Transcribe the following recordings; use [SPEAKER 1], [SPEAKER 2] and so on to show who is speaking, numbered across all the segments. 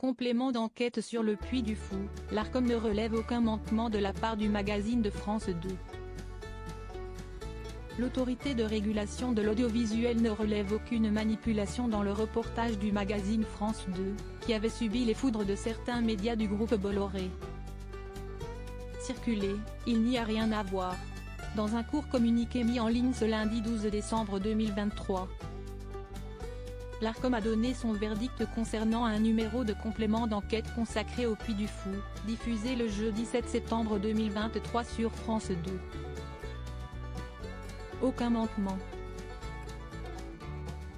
[SPEAKER 1] Complément d'enquête sur le Puy du Fou, l'Arcom ne relève aucun manquement de la part du magazine de France 2. L'autorité de régulation de l'audiovisuel ne relève aucune manipulation dans le reportage du magazine France 2, qui avait subi les foudres de certains médias du groupe Bolloré. Circulé, il n'y a rien à voir. Dans un court communiqué mis en ligne ce lundi 12 décembre 2023. L'Arcom a donné son verdict concernant un numéro de complément d'enquête consacré au Puy du Fou, diffusé le jeudi 7 septembre 2023 sur France 2. Aucun manquement.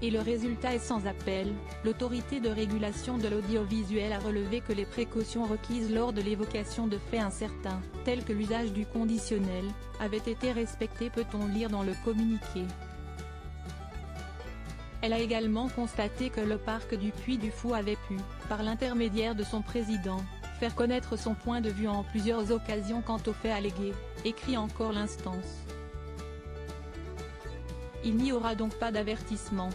[SPEAKER 1] Et le résultat est sans appel, l'autorité de régulation de l'audiovisuel a relevé que les précautions requises lors de l'évocation de faits incertains, tels que l'usage du conditionnel, avaient été respectées, peut-on lire dans le communiqué. Elle a également constaté que le parc du Puy du Fou avait pu, par l'intermédiaire de son président, faire connaître son point de vue en plusieurs occasions quant aux faits allégués, écrit encore l'instance. Il n'y aura donc pas d'avertissement.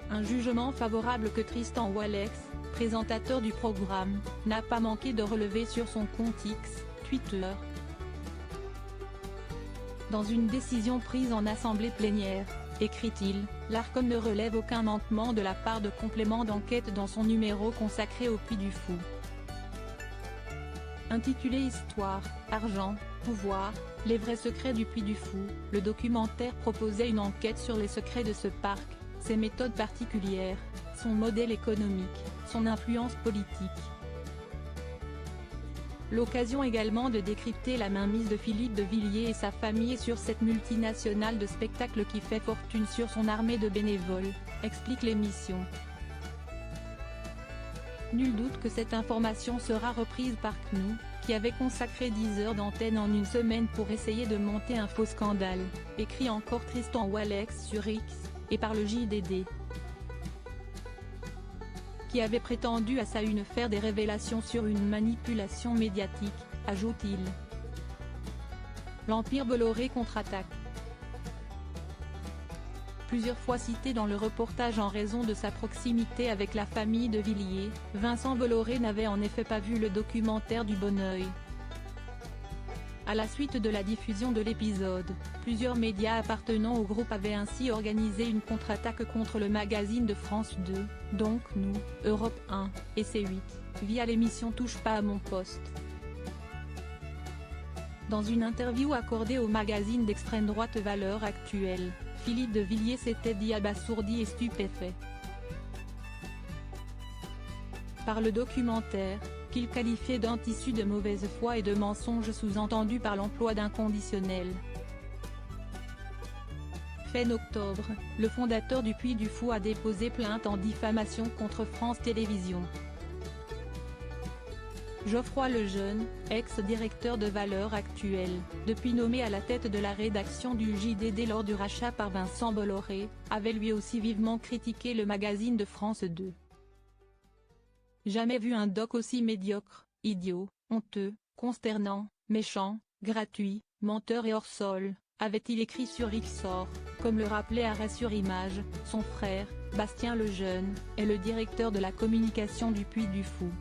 [SPEAKER 1] Un jugement favorable que Tristan Walex, présentateur du programme, n'a pas manqué de relever sur son compte X, Twitter. Dans une décision prise en assemblée plénière, écrit-il, l'Arcom ne relève aucun manquement de la part de complément d'enquête dans son numéro consacré au Puy du Fou. Intitulé Histoire, argent, pouvoir, les vrais secrets du Puy du Fou, le documentaire proposait une enquête sur les secrets de ce parc, ses méthodes particulières, son modèle économique, son influence politique. L'occasion également de décrypter la mainmise de Philippe de Villiers et sa famille sur cette multinationale de spectacle qui fait fortune sur son armée de bénévoles, explique l'émission. Nul doute que cette information sera reprise par CNOO, qui avait consacré 10 heures d'antenne en une semaine pour essayer de monter un faux scandale, écrit encore Tristan Walex sur X, et par le JDD, qui avait prétendu à sa une faire des révélations sur une manipulation médiatique, ajoute-t-il. L'Empire Bolloré contre-attaque. Plusieurs fois cité dans le reportage en raison de sa proximité avec la famille de Villiers, Vincent Bolloré n'avait en effet pas vu le documentaire du bon œil. À la suite de la diffusion de l'épisode, plusieurs médias appartenant au groupe avaient ainsi organisé une contre-attaque contre le magazine de France 2, donc nous, Europe 1, et C8, via l'émission Touche pas à mon poste. Dans une interview accordée au magazine d'extrême droite Valeurs Actuelles, Philippe de Villiers s'était dit abasourdi et stupéfait par le documentaire, qu'il qualifiait d'un tissu de mauvaise foi et de mensonges sous-entendus par l'emploi d'un conditionnel. Fin octobre, le fondateur du Puy du Fou a déposé plainte en diffamation contre France Télévisions. Geoffroy Lejeune, ex-directeur de Valeurs Actuelles, depuis nommé à la tête de la rédaction du JDD lors du rachat par Vincent Bolloré, avait lui aussi vivement critiqué le magazine de France 2. Jamais vu un doc aussi médiocre, idiot, honteux, consternant, méchant, gratuit, menteur et hors sol, avait-il écrit sur Xor, comme le rappelait Arrêt sur Image, son frère, Bastien Lejeune, est le directeur de la communication du Puy du Fou.